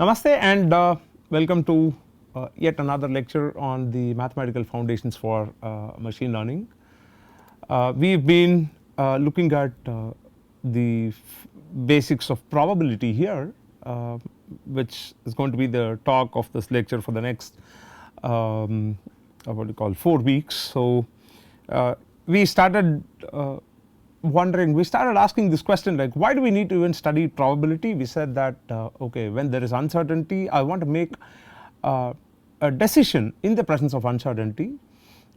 Namaste and welcome to yet another lecture on the mathematical foundations for machine learning. We have been looking at the basics of probability here, which is going to be the talk of this lecture for the next what do you call 4 weeks. So, we started we started asking this question, like why do we need to even study probability? We said that okay, when there is uncertainty, I want to make a decision in the presence of uncertainty,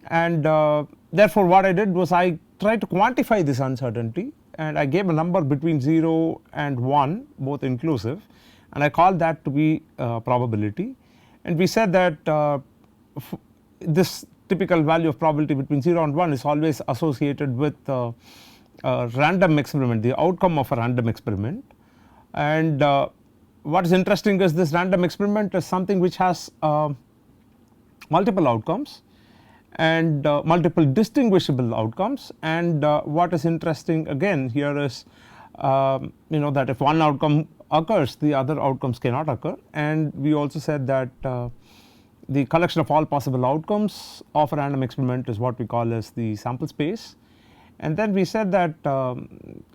and therefore what I did was I tried to quantify this uncertainty, and I gave a number between 0 and 1, both inclusive, and I called that to be probability. And we said that this typical value of probability between 0 and 1 is always associated with a random experiment, the outcome of a random experiment. And what is interesting is this random experiment is something which has multiple outcomes and multiple distinguishable outcomes. And what is interesting again here is that if one outcome occurs, the other outcomes cannot occur. And we also said that the collection of all possible outcomes of a random experiment is what we call as the sample space. And then we said that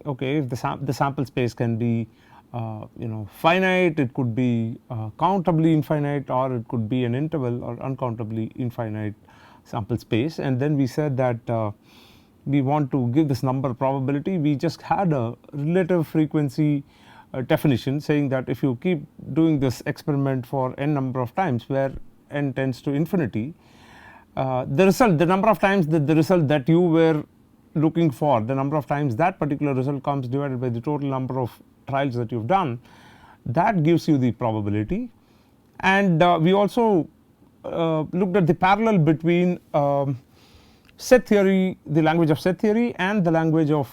okay, if the sample space can be finite, it could be countably infinite, or it could be an interval or uncountably infinite sample space. And then we said that we want to give this number probability. We just had a relative frequency definition saying that if you keep doing this experiment for n number of times, where n tends to infinity, the number of times that the result that you were looking for, the number of times that particular result comes divided by the total number of trials that you have done, that gives you the probability. And we also looked at the parallel between set theory, the language of set theory, and the language of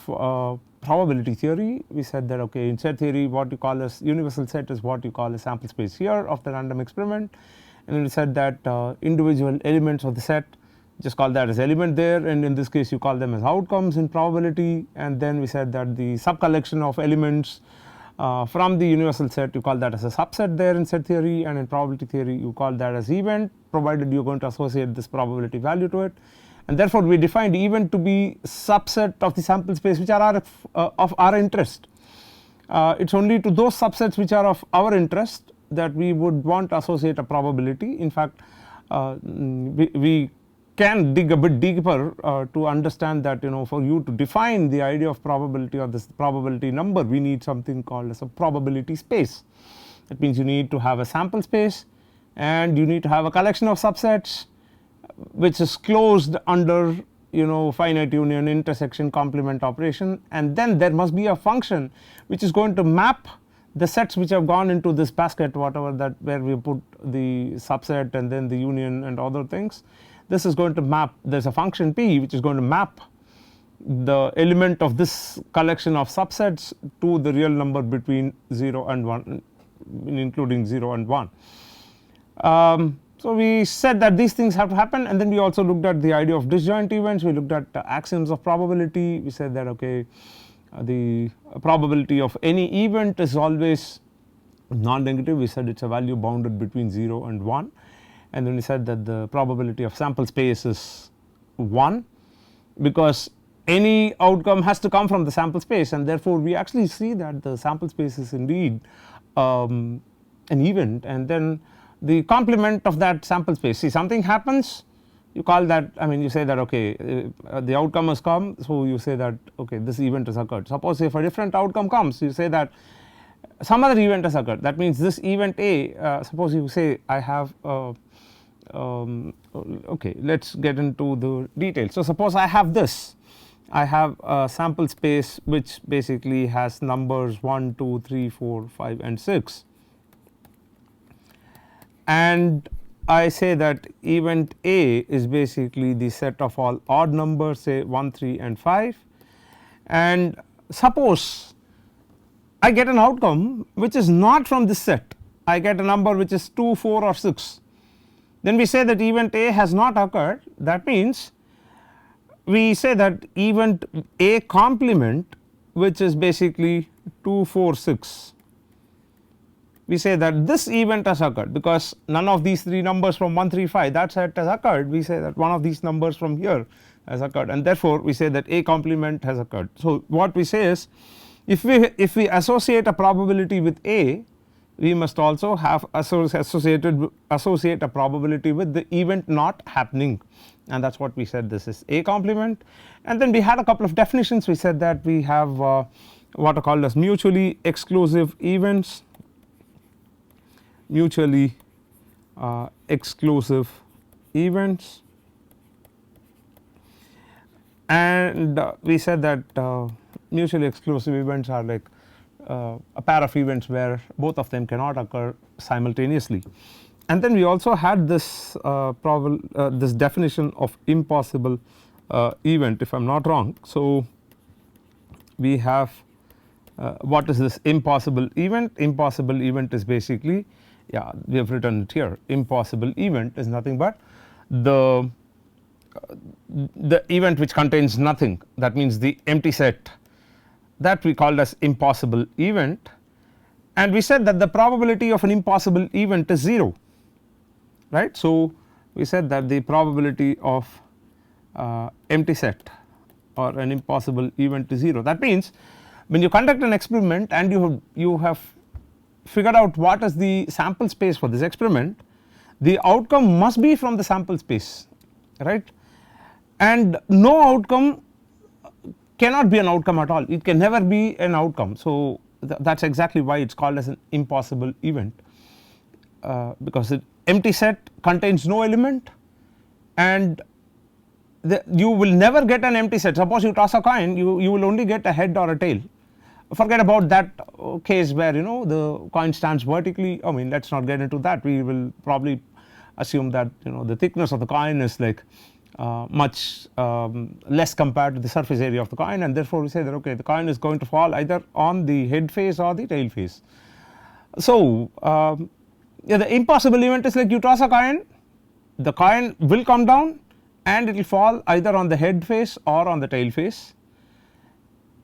probability theory. We said that okay, in set theory what you call as universal set is what you call a sample space here of the random experiment, and then we said that individual elements of the set, just call that as element there, and in this case you call them as outcomes in probability. And then we said that the subcollection of elements from the universal set, you call that as a subset there in set theory, and in probability theory you call that as event, provided you are going to associate this probability value to it. And therefore we defined event to be subset of the sample space which are of our interest. It is only to those subsets which are of our interest that we would want to associate a probability. In fact, we can dig a bit deeper to understand that for you to define the idea of probability or this probability number, we need something called as a probability space. That means you need to have a sample space, and you need to have a collection of subsets which is closed under finite union, intersection, complement operation, and then there must be a function which is going to map the sets which have gone into this basket, whatever that where we put the subset and then the union and other things. This is going to map, there is a function p which is going to map the element of this collection of subsets to the real number between 0 and 1, including 0 and 1. So we said that these things have to happen, and then we also looked at the idea of disjoint events. We looked at axioms of probability. We said that okay, the probability of any event is always non-negative. We said it is a value bounded between 0 and 1. And then we said that the probability of sample space is 1, because any outcome has to come from the sample space, and therefore we actually see that the sample space is indeed an event. And then the complement of that sample space, see something happens, you call that, you say that okay, the outcome has come, so you say that okay, this event has occurred. Suppose if a different outcome comes, you say that some other event has occurred, that means this event A, suppose you say I have okay, let us get into the details. So suppose I have this, I have a sample space which basically has numbers 1, 2, 3, 4, 5 and 6, and I say that event A is basically the set of all odd numbers, say 1, 3 and 5, and suppose I get an outcome which is not from this set, I get a number which is 2, 4 or 6, then we say that event A has not occurred. That means we say that event A complement, which is basically 2, 4, 6, we say that this event has occurred, because none of these 3 numbers from 1 3 5 that set has occurred, we say that one of these numbers from here has occurred, and therefore we say that a complement has occurred. So what we say is, if we associate a probability with a, we must also have associate a probability with the event not happening, and that is what we said, this is a complement. And then we had a couple of definitions. We said that we have what are called as mutually exclusive events, mutually exclusive events, and we said that mutually exclusive events are like a pair of events where both of them cannot occur simultaneously. And then we also had this this definition of impossible event, if I am not wrong. So we have what is this impossible event? Impossible event is basically, yeah, we have written it here, impossible event is nothing but the event which contains nothing, that means the empty set, that we called as impossible event. And we said that the probability of an impossible event is 0, right. So we said that the probability of empty set or an impossible event is 0. That means when you conduct an experiment and you have figured out what is the sample space for this experiment, the outcome must be from the sample space, right, and no outcome cannot be an outcome at all, it can never be an outcome. So that is exactly why it is called as an impossible event, because the empty set contains no element, and you will never get an empty set. Suppose you toss a coin, you will only get a head or a tail. Forget about that case where the coin stands vertically. I mean, let us not get into that. We will probably assume that the thickness of the coin is like much less compared to the surface area of the coin, and therefore we say that okay, the coin is going to fall either on the head face or the tail face. So yeah, the impossible event is like you toss a coin, the coin will come down and it will fall either on the head face or on the tail face,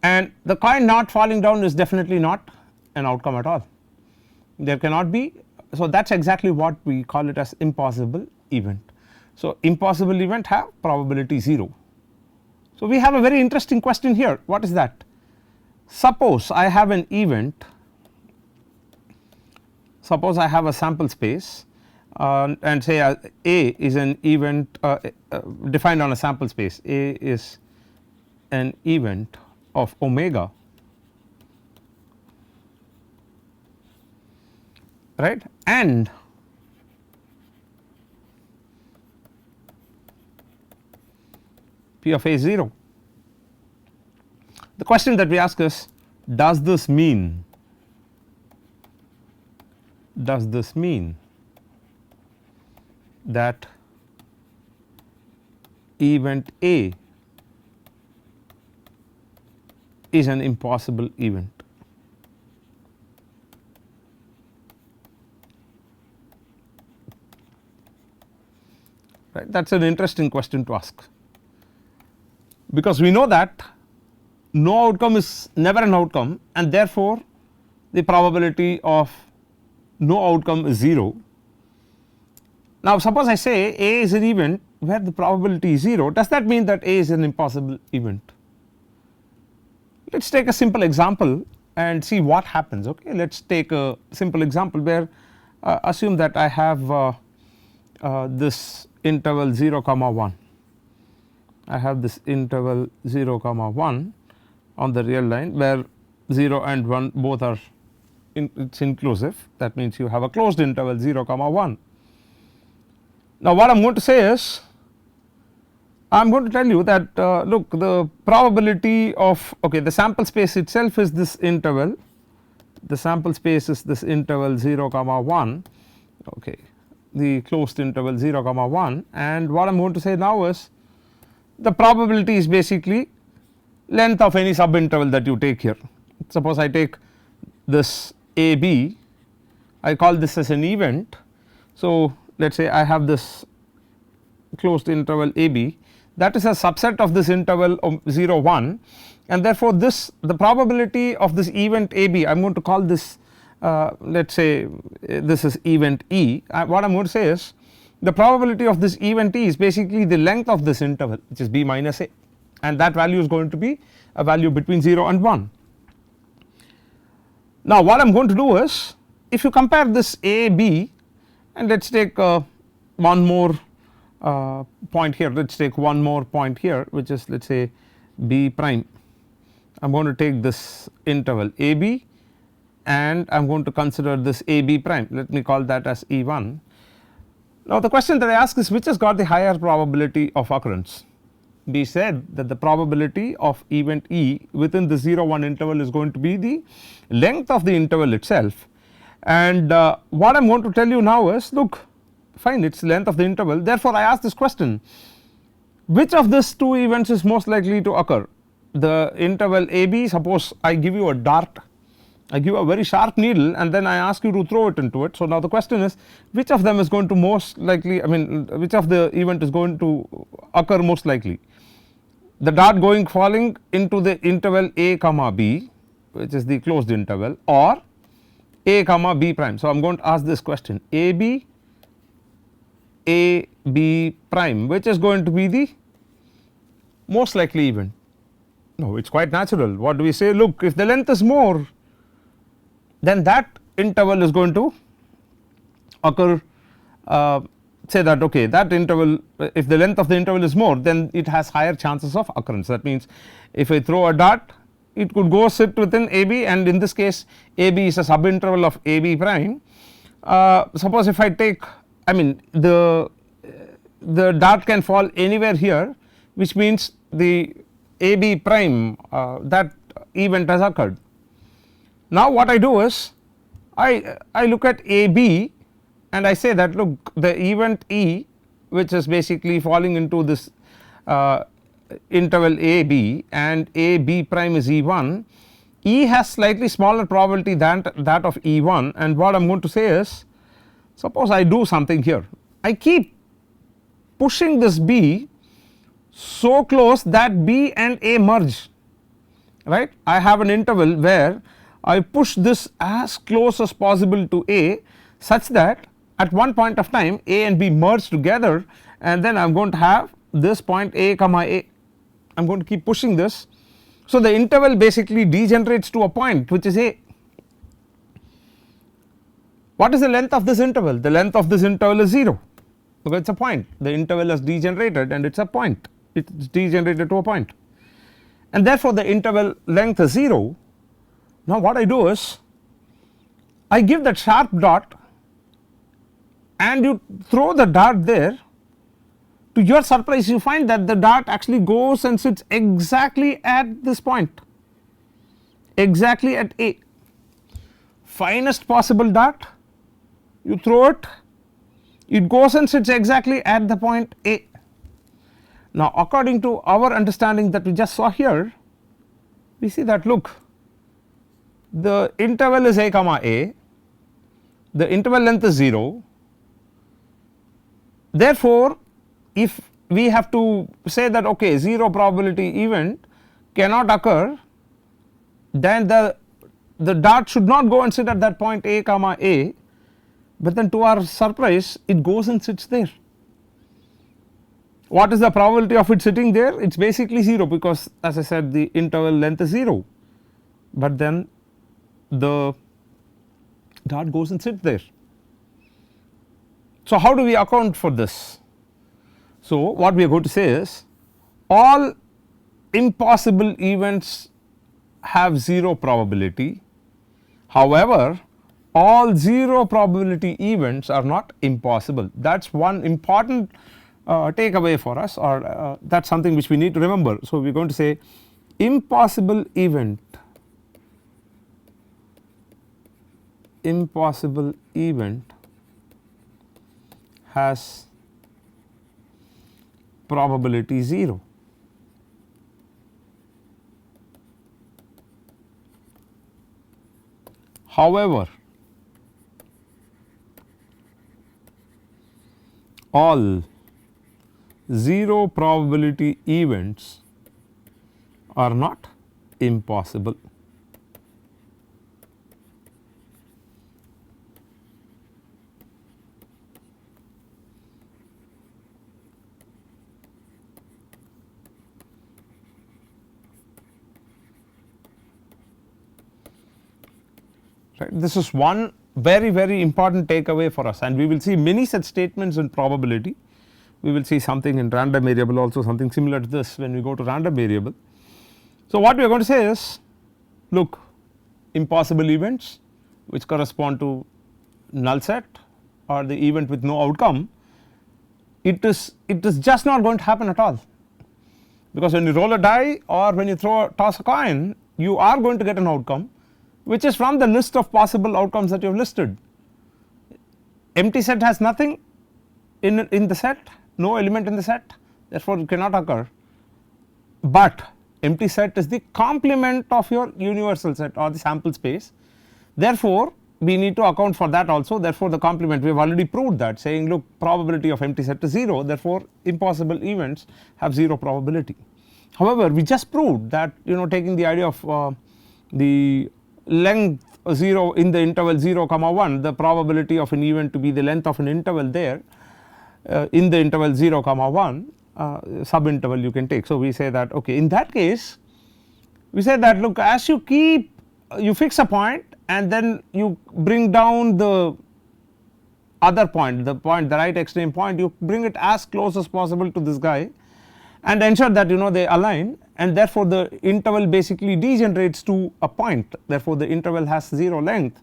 and the coin not falling down is definitely not an outcome at all, there cannot be. So that is exactly what we call it as impossible event. So impossible event have probability 0. So we have a very interesting question here. What is that? Suppose I have an event, suppose I have a sample space and say A is an event defined on a sample space, A is an event of omega, right, and P of A is 0. The question that we ask is, does this mean that event A is an impossible event? Right, that is an interesting question to ask, because we know that no outcome is never an outcome, and therefore the probability of no outcome is 0. Now suppose I say A is an event where the probability is 0, does that mean that A is an impossible event? Let us take a simple example and see what happens. Okay, let us take a simple example where assume that I have this interval 0 comma 1, I have this interval 0 comma 1 on the real line where 0 and 1 both are it is inclusive, that means you have a closed interval 0 comma 1. Now what I am going to say is, I am going to tell you that look, the probability of the sample space itself is this interval, the sample space is this interval 0 comma 1, okay, the closed interval 0 comma 1, and what I am going to say now is the probability is basically length of any subinterval that you take here. Suppose I take this AB, I call this as an event. So let us say I have this closed interval AB, that is a subset of this interval of 0 1, and therefore this the probability of this event AB, I am going to call this let us say this is event E, what I am going to say is the probability of this event E is basically the length of this interval, which is b minus a, and that value is going to be a value between 0 and 1. Now what I am going to do is, if you compare this a b, and let us take one more point here, let us take one more point here, which is let us say b prime. I am going to take this interval a b and I am going to consider this a b prime, let me call that as E1. Now the question that I ask is, which has got the higher probability of occurrence? We said that the probability of event E within the 0 1 interval is going to be the length of the interval itself, and what I am going to tell you now is, look, fine, it is length of the interval, therefore I ask this question, which of these two events is most likely to occur? The interval a b, suppose I give you a dart, I give a very sharp needle and then I ask you to throw it into it. So now the question is, which of them is going to most likely, I mean which of the event is going to occur most likely? The dart falling into the interval a comma b, which is the closed interval, or a comma b prime. So I am going to ask this question, a b prime, which is going to be the most likely event? No, it is quite natural. What do we say? Look, if the length is more, then that interval is going to occur, say that okay, that interval, if the length of the interval is more, then it has higher chances of occurrence. That means if I throw a dart, it could go sit within a b, and in this case a b is a subinterval of a b prime. Suppose if I take, I mean the dart can fall anywhere here, which means the a b prime, that event has occurred. Now what I do is, I look at a b and I say that, look, the event E, which is basically falling into this interval a b, and a b prime is E1, E has slightly smaller probability than that of E1, and what I am going to say is, suppose I do something here, I keep pushing this b so close that b and a merge, right. I have an interval where I push this as close as possible to a, such that at one point of time a and b merge together, and then I am going to have this point a comma a, I am going to keep pushing this. So the interval basically degenerates to a point which is a. What is the length of this interval? The length of this interval is 0, because it is a point, the interval has degenerated and it is a point, it is degenerated to a point, and therefore the interval length is 0. Now what I do is, I give that sharp dot and you throw the dart there. To your surprise, you find that the dart actually goes and sits exactly at this point, exactly at a. Finest possible dart, you throw it, it goes and sits exactly at the point a. Now according to our understanding that we just saw here, we see that, look, the interval is a comma a, the interval length is 0, therefore if we have to say that okay, 0 probability event cannot occur, then the dart should not go and sit at that point a comma a, but then to our surprise it goes and sits there. What is the probability of it sitting there? It is basically 0, because as I said the interval length is 0, but then the dart goes and sits there. So how do we account for this? So what we are going to say is, all impossible events have 0 probability, however all 0 probability events are not impossible. That is one important takeaway for us, or that is something which we need to remember. So we are going to say impossible event has probability 0. However, all 0 probability events are not impossible. right. This is one very important takeaway for us, and we will see many such statements in probability. We will see something in random variable also, something similar to this when we go to random variable. So, what we are going to say is, look, impossible events which correspond to null set or the event with no outcome, it is just not going to happen at all, because when you roll a die or when you toss a coin, you are going to get an outcome which is from the list of possible outcomes that you have listed. Empty set has nothing in the set, no element in the set, therefore it cannot occur, but empty set is the complement of your universal set or the sample space, therefore we need to account for that also, therefore the complement, we have already proved that, saying look, probability of empty set is 0, therefore impossible events have 0 probability. However, we just proved that, you know, taking the idea of the length 0 in the interval 0 comma 1, the probability of an event to be the length of an interval there in the interval 0 comma 1 sub interval you can take. So, we say that okay, in that case we say that look, as you fix a point and then you bring down the other point, the right extreme point, you bring it as close as possible to this guy and ensure that, you know, they align, and therefore the interval basically degenerates to a point, therefore the interval has 0 length.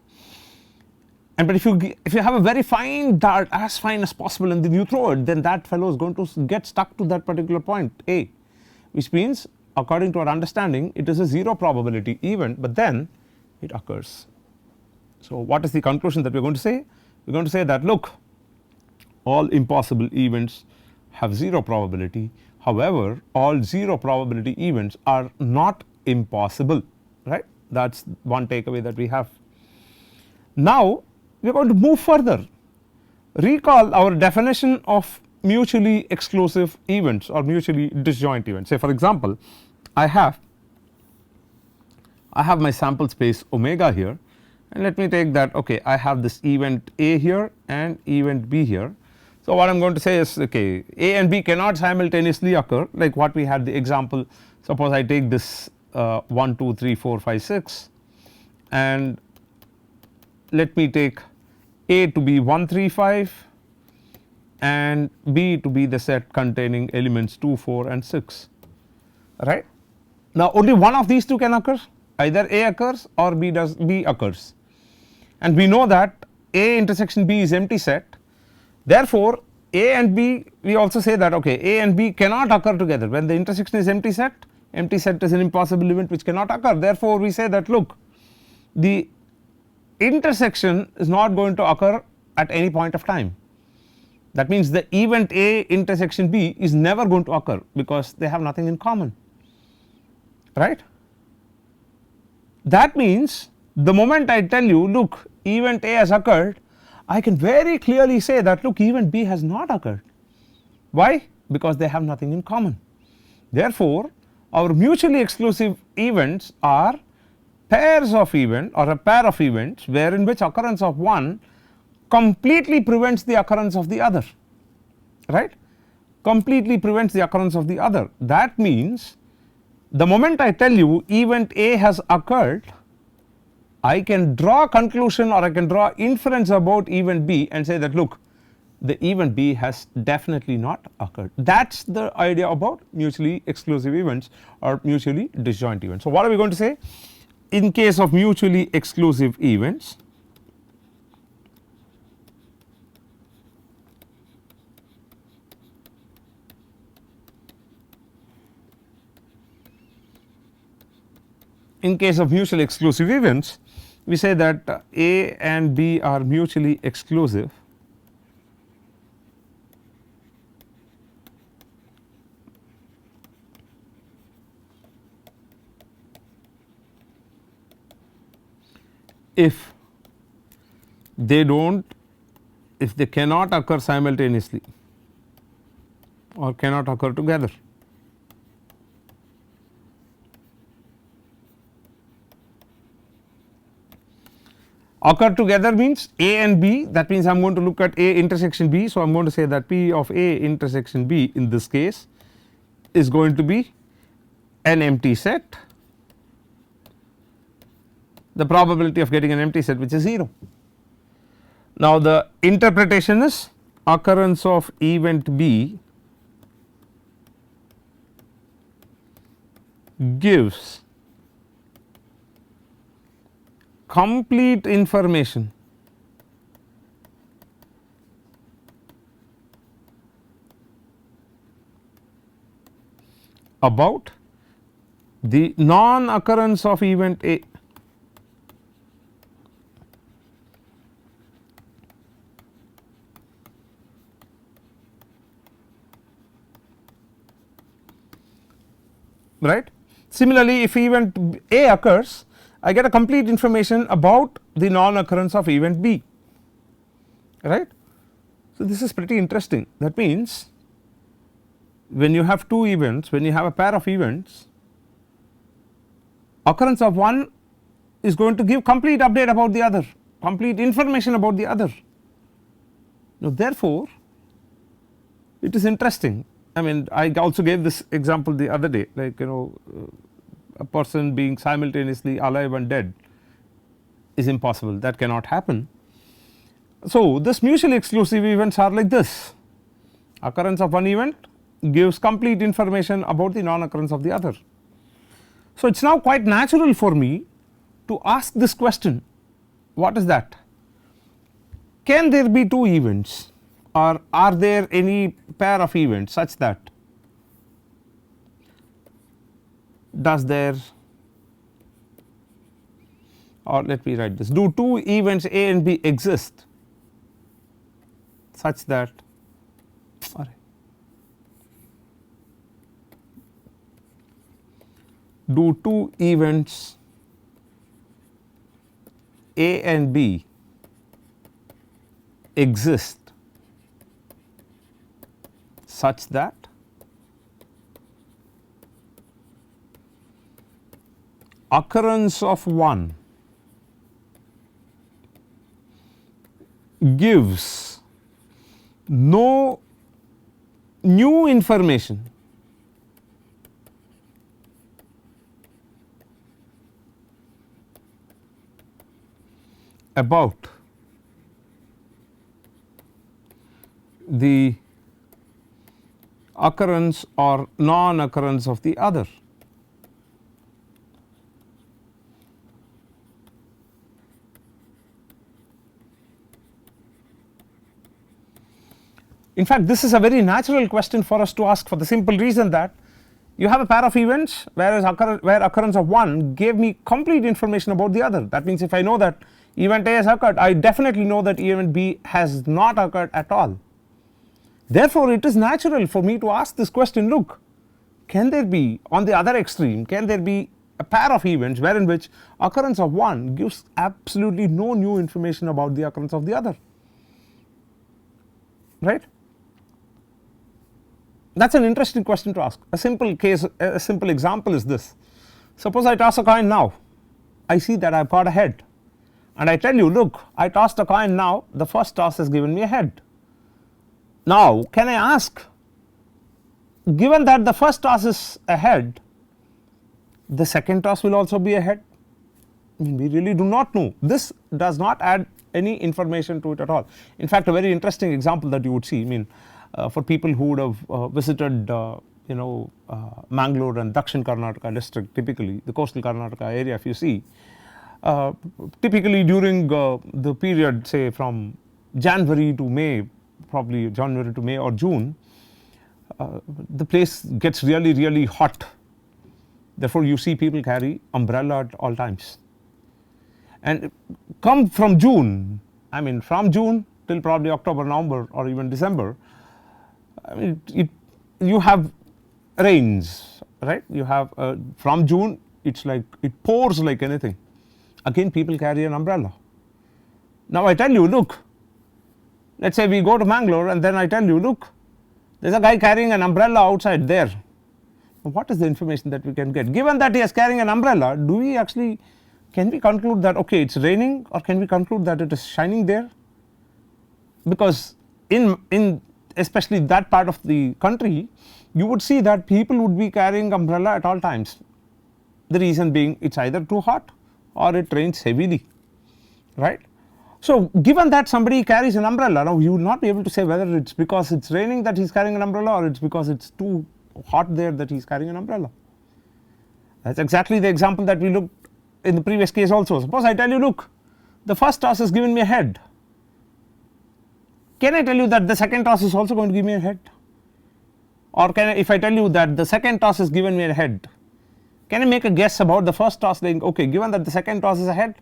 And but if you have a very fine dart, as fine as possible, and then you throw it, then that fellow is going to get stuck to that particular point A, which means according to our understanding it is a 0 probability event, but then it occurs. So, what is the conclusion that we are going to say? We are going to say that look, all impossible events have 0 probability, however all 0 probability events are not impossible, right. That is one takeaway that we have. Now, we are going to move further. Recall our definition of mutually exclusive events or mutually disjoint events. Say for example, I have my sample space omega here, and let me take that, okay, I have this event A here and event B here. So, what I am going to say is, okay, A and B cannot simultaneously occur, like what we had the example. Suppose I take this 1 2 3 4 5 6 and let me take A to be 1 3 5 and B to be the set containing elements 2 4 and 6, right. Now, only one of these two can occur, either A occurs or B occurs, and we know that A intersection B is empty set. Therefore, A and B, we also say that okay, A and B cannot occur together. When the intersection is empty set is an impossible event which cannot occur. Therefore, we say that look, the intersection is not going to occur at any point of time. That means the event A intersection B is never going to occur because they have nothing in common, right. That means the moment I tell you look, event A has occurred, I can very clearly say that look, event B has not occurred. Why? Because they have nothing in common. Therefore, our mutually exclusive events are pairs of event or a pair of events wherein which occurrence of one completely prevents the occurrence of the other, right, completely prevents the occurrence of the other. That means the moment I tell you event A has occurred, I can draw a conclusion or I can draw inference about event B and say that look, the event B has definitely not occurred. That is the idea about mutually exclusive events or mutually disjoint events. So, what are we going to say? In case of mutually exclusive events, we say that A and B are mutually exclusive if they cannot occur simultaneously or cannot occur together. Occur together means A and B, that means I am going to look at A intersection B. So, I am going to say that P of A intersection B in this case is going to be an empty set. the probability of getting an empty set which is 0. Now the interpretation is occurrence of event B gives complete information about the non occurrence of event A. Right. Similarly, if event A occurs, I get a complete information about the non occurrence of event B, right. So, this is pretty interesting. That means, when you have two events, when you have a pair of events, occurrence of one is going to give complete update about the other, complete information about the other. Now therefore, it is interesting. I mean, I also gave this example the other day, like a person being simultaneously alive and dead is impossible, that cannot happen. So this mutually exclusive events are like this: occurrence of one event gives complete information about the non occurrence of the other. So it is now quite natural for me to ask this question, what is that? Can there be two events, or are there any pair of events such that does there, or let me write this, do two events A and B exist such that, do two events A and B exist such that occurrence of one gives no new information about the occurrence or non occurrence of the other. In fact, this is a very natural question for us to ask, for the simple reason that you have a pair of events where occurrence of one gave me complete information about the other. That means if I know that event A has occurred, I definitely know that event B has not occurred at all. Therefore, it is natural for me to ask this question, look, can there be, on the other extreme, can there be a pair of events wherein which occurrence of one gives absolutely no new information about the occurrence of the other, right? That is an interesting question to ask. A simple case, a simple example is this: suppose I toss a coin now, I see that I have got a head, and I tell you, look, I tossed a coin now, the first toss has given me a head. Now can I ask, given that the first toss is a head, the second toss will also be a head? I mean, we really do not know. This does not add any information to it at all. In fact, a very interesting example that you would see, I mean, for people who would have visited Mangalore and Dakshin Karnataka district, typically the coastal Karnataka area, if you see, typically during the period say from January to May, probably January to May or June, the place gets really hot. Therefore, you see people carry umbrella at all times, and come from June, I mean from June till probably October, November or even December, I mean you have rains, right? You have from June, it is like it pours like anything. Again people carry an umbrella. Now I tell you, look, let us say we go to Mangalore and then I tell you, look, there is a guy carrying an umbrella outside there. What is the information that we can get? Given that he is carrying an umbrella, do we actually, can we conclude that okay, it is raining, or can we conclude that it is shining there? Because in especially that part of the country, you would see that people would be carrying umbrella at all times. The reason being, it is either too hot or it rains heavily, right. So, given that somebody carries an umbrella, now you will not be able to say whether it is because it is raining that he is carrying an umbrella, or it is because it is too hot there that he is carrying an umbrella. That is exactly the example that we looked in the previous case also. Suppose I tell you, look, the first toss has given me a head. Can I tell you that the second toss is also going to give me a head? Or can I, if I tell you that the second toss has given me a head, can I make a guess about the first toss, saying, okay, given that the second toss is a head,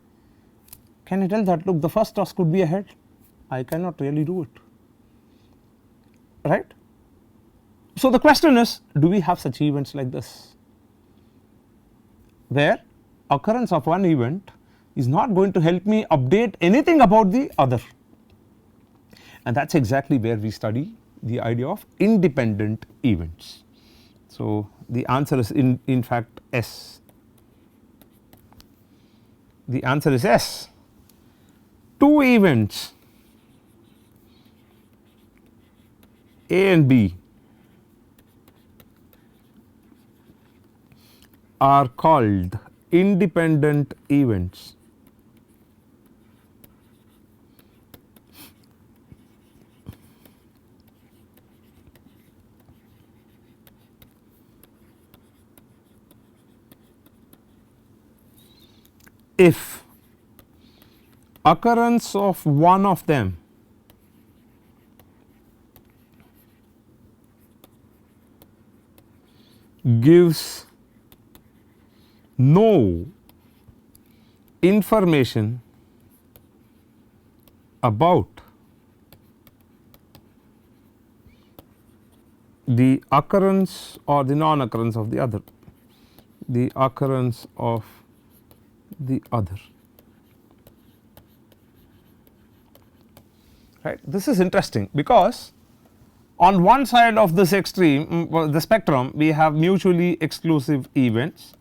can I tell that, look, the first toss could be a head? I cannot really do it, right. So, the question is, do we have such events like this, where occurrence of one event is not going to help me update anything about the other, and that is exactly where we study the idea of independent events. So, the answer is in fact S. The answer is S. Two events A and B are called independent events. If occurrence of one of them gives no information about the occurrence or the non occurrence of the other, the occurrence of the other, right. This is interesting because on one side of this extreme, the spectrum, we have mutually exclusive events,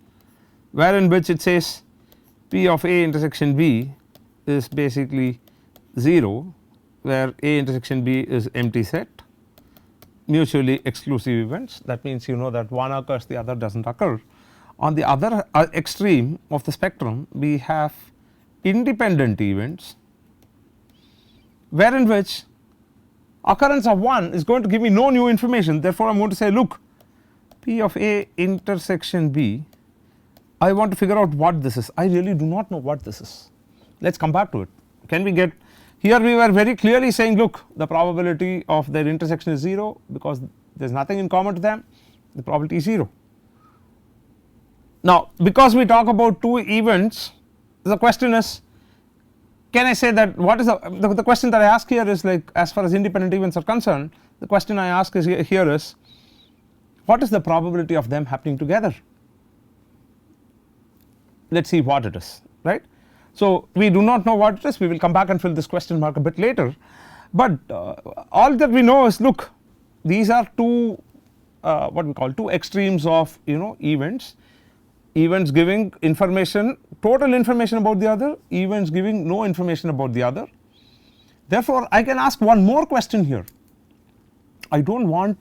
wherein which it says P of A intersection B is basically 0, where A intersection B is empty set, mutually exclusive events. That means you know that one occurs, the other does not occur. On the other extreme of the spectrum, we have independent events, wherein which occurrence of one is going to give me no new information. Therefore, I am going to say, look, P of A intersection B, I want to figure out what this is. I really do not know what this is. Let us come back to it. Can we get here? We were very clearly saying, look, the probability of their intersection is 0 because there is nothing in common to them, the probability is 0. Now, because we talk about two events, the question is, can I say that what is the question that I ask here is like, as far as independent events are concerned, the question I ask is here is, what is the probability of them happening together? Let us see what it is, right. So, we do not know what it is, we will come back and fill this question mark a bit later, but all that we know is, look, these are two what we call two extremes of events giving information, total information about the other, events giving no information about the other. Therefore, I can ask one more question here. I do not want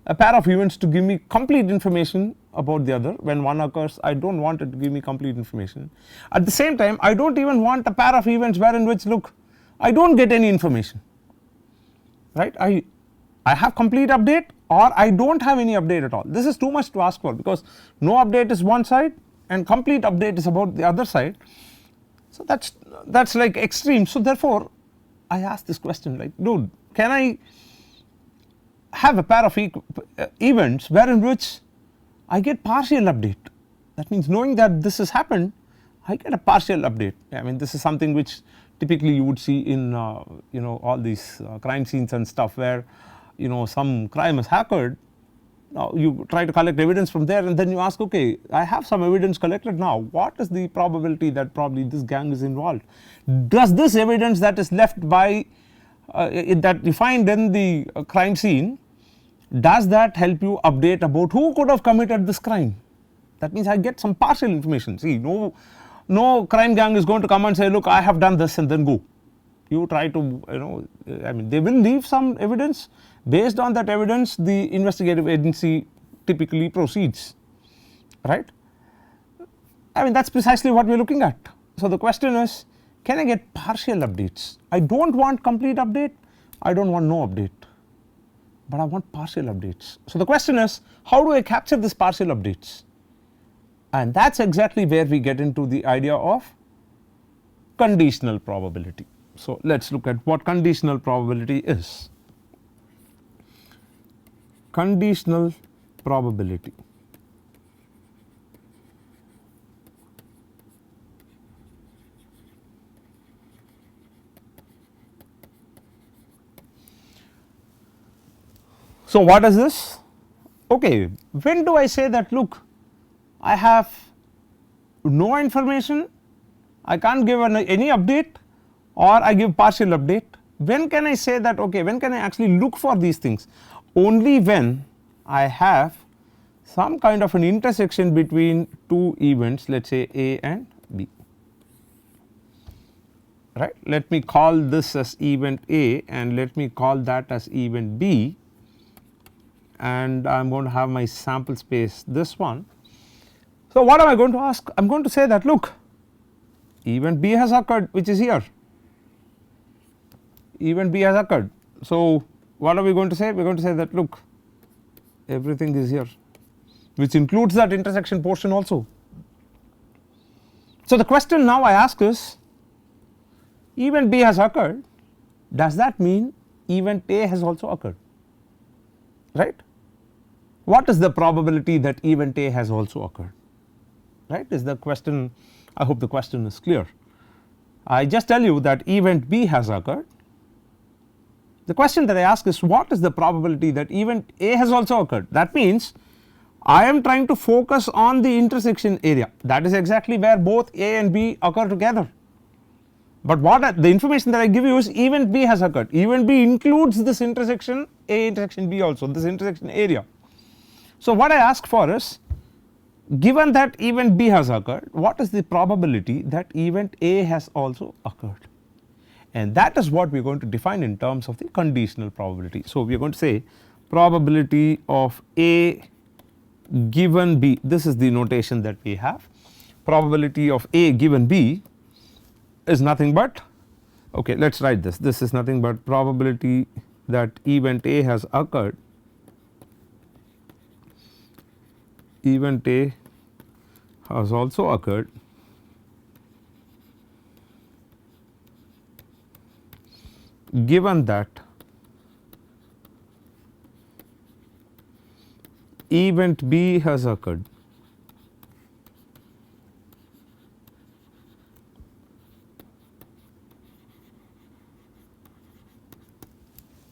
a pair of events to give me complete information about the other. When one occurs, I do not want it to give me complete information. At the same time, I do not even want a pair of events wherein which, look, I do not get any information, right. I have complete update or I do not have any update at all. This is too much to ask for, because no update is one side and complete update is about the other side. So, that is like extreme. So, therefore, I ask this question like, dude, can I have a pair of events wherein which I get partial update? That means knowing that this has happened, I get a partial update. I mean, this is something which typically you would see in all these crime scenes and stuff, where some crime has occurred. Now you try to collect evidence from there, and then you ask, okay, I have some evidence collected now, what is the probability that probably this gang is involved? Does this evidence that is left by that you find in the crime scene, does that help you update about who could have committed this crime? That means I get some partial information. See, no crime gang is going to come and say, look, I have done this and then go. You try to I mean, they will leave some evidence. Based on that evidence, the investigative agency typically proceeds, right. I mean that is precisely what we are looking at. So, the question is, can I get partial updates? I do not want complete update, I do not want no update, but I want partial updates. So, the question is, how do I capture this partial updates? And that is exactly where we get into the idea of conditional probability. So, let us look at what conditional probability is. Conditional probability. So, what is this? Okay, when do I say that look, I have no information, I can't give any update, or I give partial update? When can I say that, okay, when can I actually look for these things? Only when I have some kind of an intersection between two events, let us say A and B, right. Let me call this as event A and let me call that as event B, and I am going to have my sample space this one. So, what am I going to ask? I am going to say that look, event B has occurred, which is here, event B has occurred. So, what are we going to say? We are going to say that look, everything is here, which includes that intersection portion also. So, the question now I ask is, event B has occurred, does that mean event A has also occurred, right? What is the probability that event A has also occurred, right, is the question. I hope the question is clear. I just tell you that event B has occurred. The question that I ask is, what is the probability that event A has also occurred? That means I am trying to focus on the intersection area, that is exactly where both A and B occur together. But what the information that I give you is event B has occurred, event B includes this intersection A intersection B also, this intersection area. So, what I ask for is, given that event B has occurred, what is the probability that event A has also occurred? And that is what we are going to define in terms of the conditional probability. So, we are going to say probability of A given B, this is the notation that we have, probability of A given B is nothing but, okay, let us write this, this is nothing but probability that event A has occurred, event A has also occurred given that event B has occurred.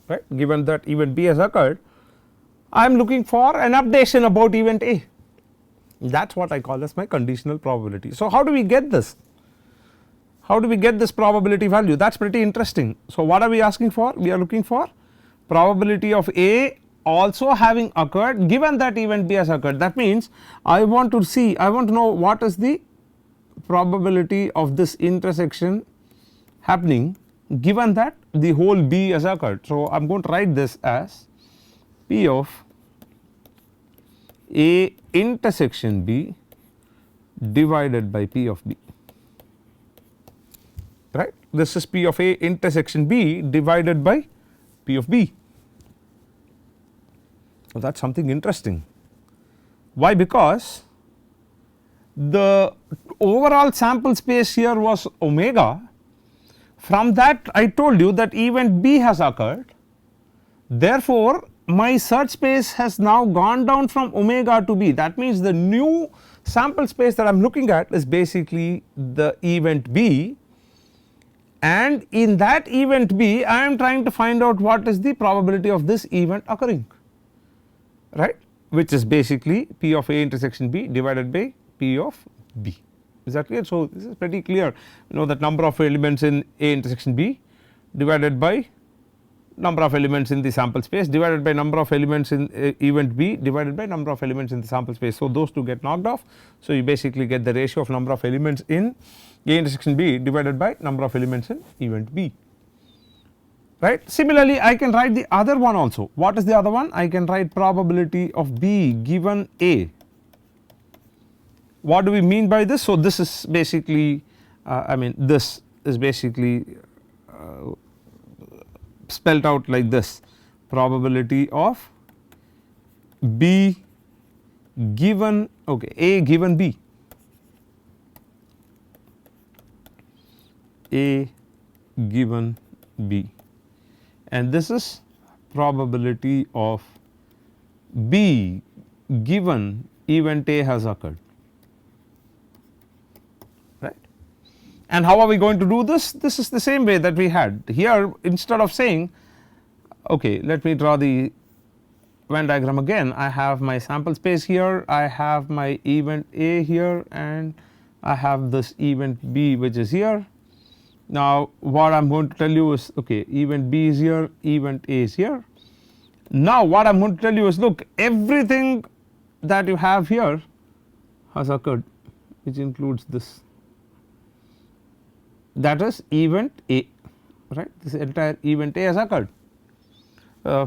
Right, given that event B has occurred, I am looking for an updation about event A, that is what I call as my conditional probability. So, how do we get this? How do we get this probability value? That is pretty interesting. So, what are we asking for? We are looking for probability of A also having occurred given that event B has occurred. That means I want to see, I want to know what is the probability of this intersection happening given that the whole B has occurred. So, I am going to write this as P of A intersection B divided by P of B, right. This is P of A intersection B divided by P of B. So, that is something interesting. Why? Because the overall sample space here was omega. From that I told you that event B has occurred, therefore, my search space has now gone down from omega to B. That means the new sample space that I am looking at is basically the event B, and in that event B I am trying to find out what is the probability of this event occurring, right, which is basically P of A intersection B divided by P of B. Is that clear? So, this is pretty clear, you know that number of elements in A intersection B divided by number of elements in the sample space divided by number of elements in event B divided by number of elements in the sample space. So, those two get knocked off. So, you basically get the ratio of number of elements in A intersection B divided by number of elements in event B, right. Similarly, I can write the other one also. What is the other one? I can write probability of B given A what do we mean by this? So, this is basically I mean this is basically spelled out like this: probability of B given A given B, A given B, and this is probability of B given event A has occurred, right. And how are we going to do this? This is the same way that we had here. Instead of saying, okay, let me draw the Venn diagram again. I have my sample space here, I have my event A here, and I have this event B which is here. Now, what I am going to tell you is, okay, event B is here, event A is here. Now, what I am going to tell you is, look, everything that you have here has occurred, which includes this, that is event A, right. This entire event A has occurred.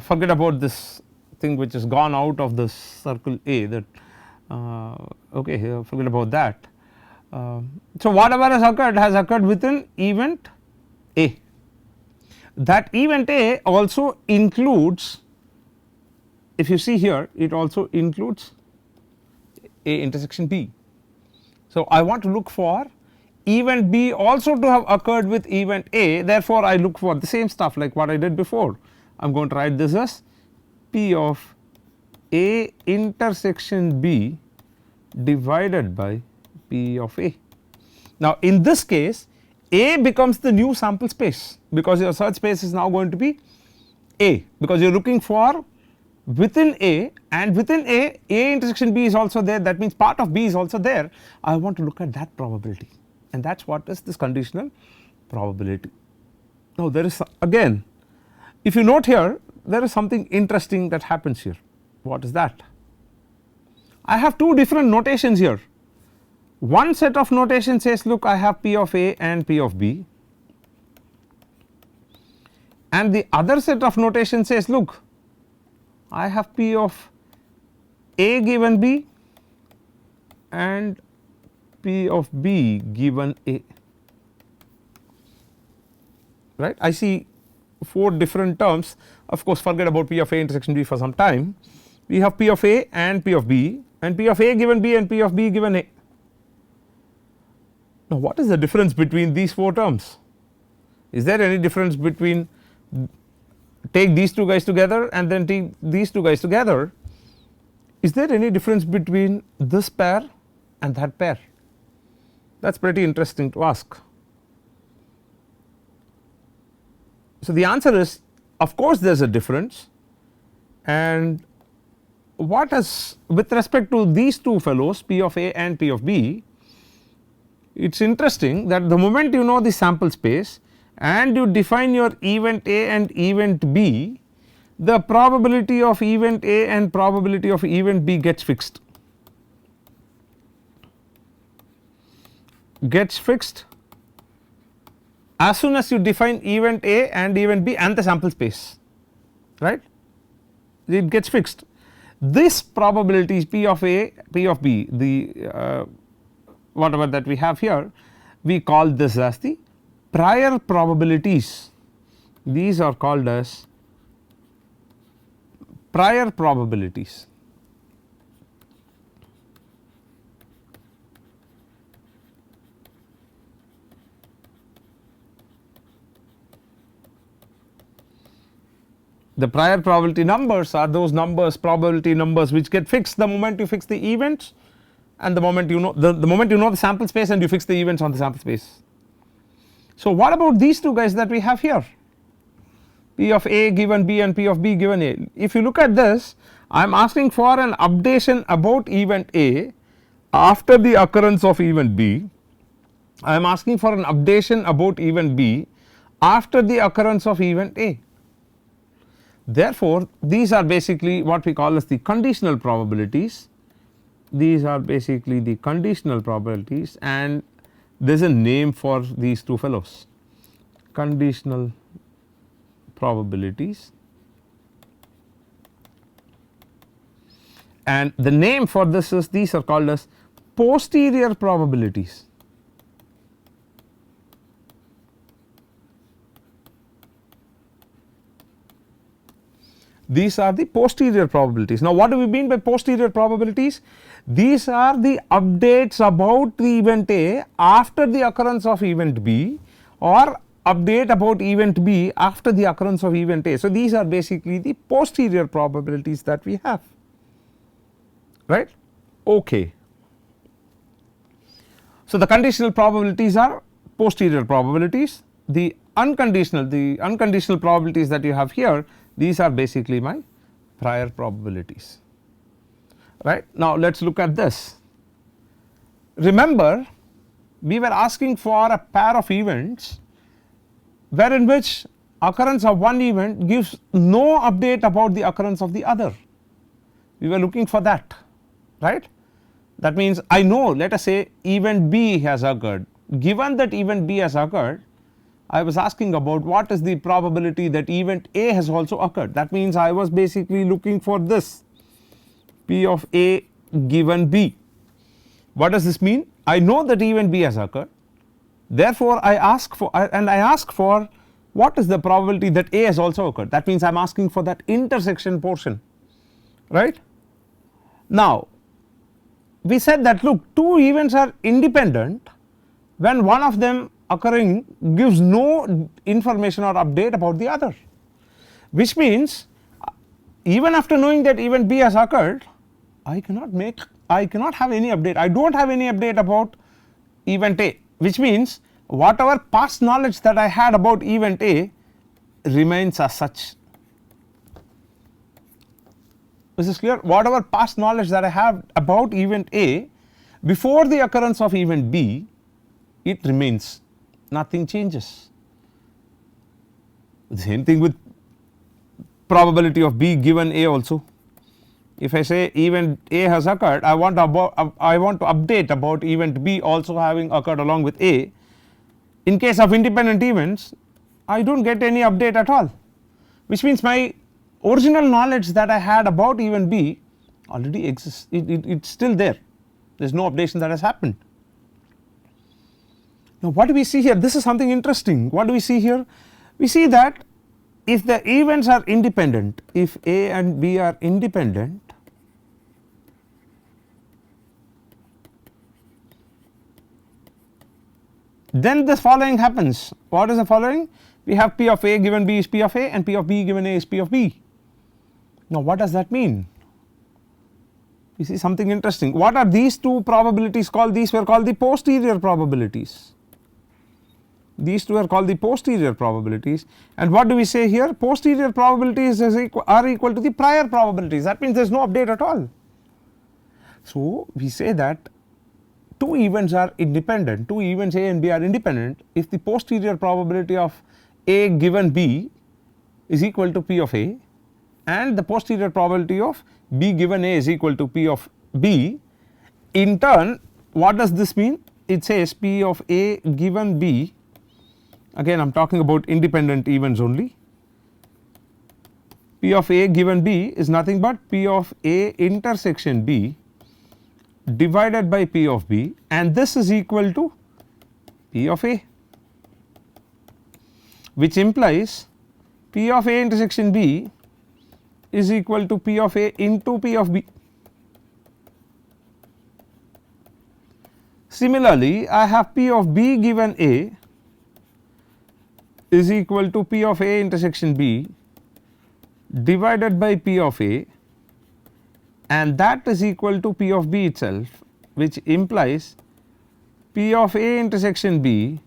Forget about this thing which has gone out of this circle A, that okay, forget about that. So, whatever has occurred within event A. That event A also includes, if you see here, it also includes A intersection B. So, I want to look for event B also to have occurred with event A, therefore, I look for the same stuff like what I did before. I am going to write this as P of A intersection B divided by P of A. Now, in this case, A becomes the new sample space, because your search space is now going to be A, because you are looking for within A, and within A intersection B is also there, that means part of B is also there. I want to look at that probability, and that is what is this conditional probability. Now, there is again, if you note here, there is something interesting that happens here. What is that? I have two different notations here. One set of notation says, look, I have P of A and P of B, and the other set of notation says, look, I have P of A given B and P of B given A, right. I see 4 different terms. Of course, forget about P of A intersection B for some time. We have P of A and P of B, and P of A given B and P of B given A. Now, what is the difference between these 4 terms? Is there any difference between, take these 2 guys together and then take these 2 guys together? Is there any difference between this pair and that pair? That is pretty interesting to ask. So, the answer is, of course, there is a difference, and what is with respect to these 2 fellows, P of A and P of B, it is interesting that the moment you know the sample space and you define your event A and event B, the probability of event A and probability of event B gets fixed. As soon as you define event A and event B and the sample space, right, it gets fixed. This probability is P of A, P of B, the whatever that we have here, we call this as the prior probabilities. These are called as prior probabilities. The prior probability numbers are those numbers, probability numbers, which get fixed the moment you fix the events, and the moment you know the moment you know the sample space and you fix the events on the sample space. So, what about these 2 guys that we have here, P of A given B and P of B given A? If you look at this, I am asking for an updation about event A after the occurrence of event B. I am asking for an updation about event B after the occurrence of event A. Therefore, these are basically what we call as the conditional probabilities. These are basically the conditional probabilities, and there is a name for these 2 fellows, conditional probabilities, and the name for this is, these are called as posterior probabilities. These are the posterior probabilities. Now, what do we mean by posterior probabilities? These are the updates about the event A after the occurrence of event B, or update about event B after the occurrence of event A. So, these are basically the posterior probabilities that we have, right. Okay. So, the conditional probabilities are posterior probabilities. The unconditional probabilities that you have here, these are basically my prior probabilities, right. Now, let us look at this. Remember, we were asking for a pair of events wherein which occurrence of one event gives no update about the occurrence of the other. We were looking for that, right. That means I know, let us say event B has occurred. Given that event B has occurred, I was asking about what is the probability that event A has also occurred. That means I was basically looking for this P of A given B. What does this mean? I know that event B has occurred, therefore I ask for what is the probability that A has also occurred. That means I am asking for that intersection portion, right. Now, we said that look, two events are independent when one of them occurring gives no information or update about the other, which means even after knowing that event B has occurred, I cannot have any update. I do not have any update about event A, which means whatever past knowledge that I had about event A remains as such. This is clear. Whatever past knowledge that I have about event A before the occurrence of event B, it remains, nothing changes. The same thing with probability of B given A also. If I say event A has occurred, I want to update about event B also having occurred along with A. In case of independent events, I do not get any update at all, which means my original knowledge that I had about event B already exists, it is still there, there is no updation that has happened. Now, what do we see here? This is something interesting. What do we see here? We see that if the events are independent, if A and B are independent, then this following happens. What is the following? We have P of A given B is P of A and P of B given A is P of B. Now, what does that mean? You see something interesting. What are these two probabilities called? These were called the posterior probabilities. These two are called the posterior probabilities, and what do we say here? Posterior probabilities are equal to the prior probabilities. That means there is no update at all. So, we say that two events are independent, two events A and B are independent if the posterior probability of A given B is equal to P of A and the posterior probability of B given A is equal to P of B. In turn, what does this mean? It says P of A given B, again I am talking about independent events only. P of A given B is nothing but P of A intersection B divided by P of B, and this is equal to P of A, which implies P of A intersection B is equal to P of A into P of B. Similarly, I have P of B given A is equal to P of A intersection B divided by P of A, and that is equal to P of B itself, which implies P of A intersection B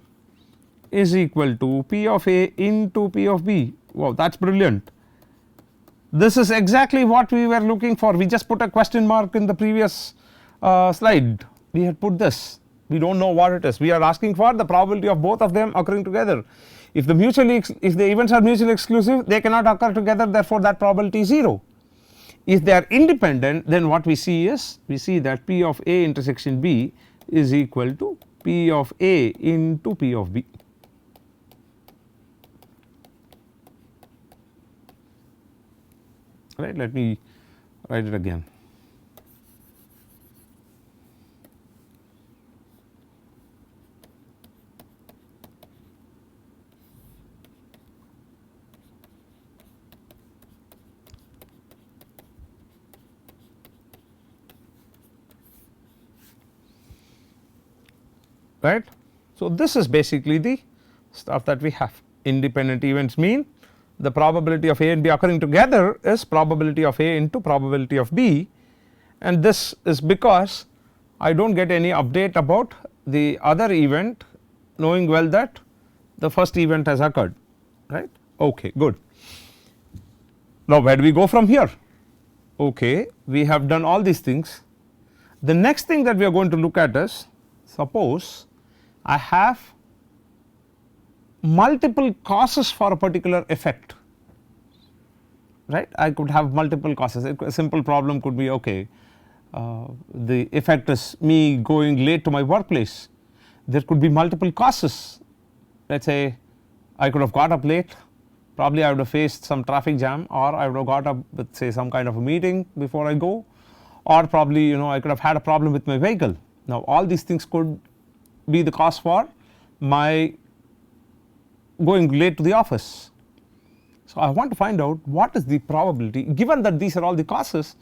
is equal to P of A into P of B. Wow, that is brilliant. This is exactly what we were looking for. We just put a question mark in the previous slide. We had put this, we do not know what it is. We are asking for the probability of both of them occurring together. If the events are mutually exclusive, they cannot occur together, therefore that probability is 0. If they are independent, then what we see is, we see that P of A intersection B is equal to P of A into P of B. Right, let me write it again. right. So, this is basically the stuff that we have. Independent events mean the probability of A and B occurring together is probability of A into probability of B, and this is because I do not get any update about the other event, knowing well that the first event has occurred, right. Okay, good. Now, where do we go from here? Okay, we have done all these things. The next thing that we are going to look at is, suppose I have multiple causes for a particular effect, right. I could have multiple causes. A simple problem could be, okay, the effect is me going late to my workplace. There could be multiple causes. Let us say I could have got up late, probably I would have faced some traffic jam, or I would have got up with say some kind of a meeting before I go, or probably I could have had a problem with my vehicle. Now, all these things could be the cause for my going late to the office. So, I want to find out what is the probability, given that these are all the causes,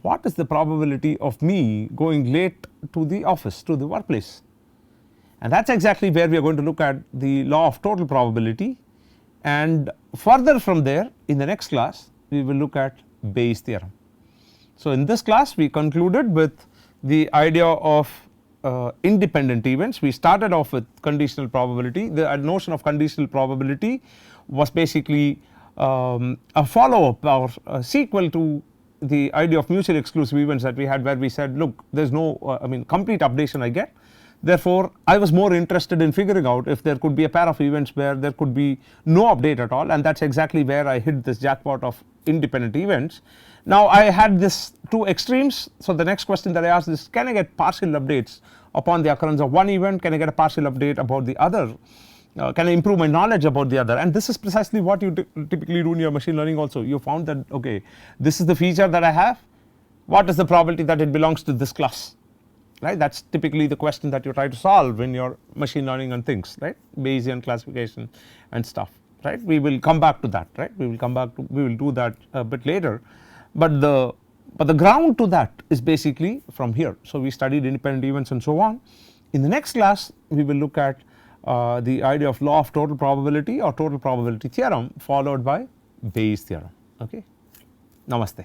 what is the probability of me going late to the office, to the workplace. And that is exactly where we are going to look at the law of total probability, and further from there in the next class we will look at Bayes' theorem. So, in this class we concluded with the idea of independent events. We started off with conditional probability. The notion of conditional probability was basically a follow up or a sequel to the idea of mutually exclusive events that we had, where we said, look, there is no I mean complete updation I get. Therefore, I was more interested in figuring out if there could be a pair of events where there could be no update at all, and that is exactly where I hit this jackpot of independent events. Now, I had this two extremes. So, the next question that I asked is, can I get partial updates upon the occurrence of one event, can I get a partial update about the other, can I improve my knowledge about the other, and this is precisely what you typically do in your machine learning also. You found that, okay, this is the feature that I have, what is the probability that it belongs to this class, right. That is typically the question that you try to solve in your machine learning and things, right, Bayesian classification and stuff, right. We will come back to that, right, we will come back to, we will do that a bit later, but the ground to that is basically from here. So, we studied independent events and so on. In the next class we will look at the idea of law of total probability or total probability theorem, followed by Bayes' theorem. Okay. Namaste.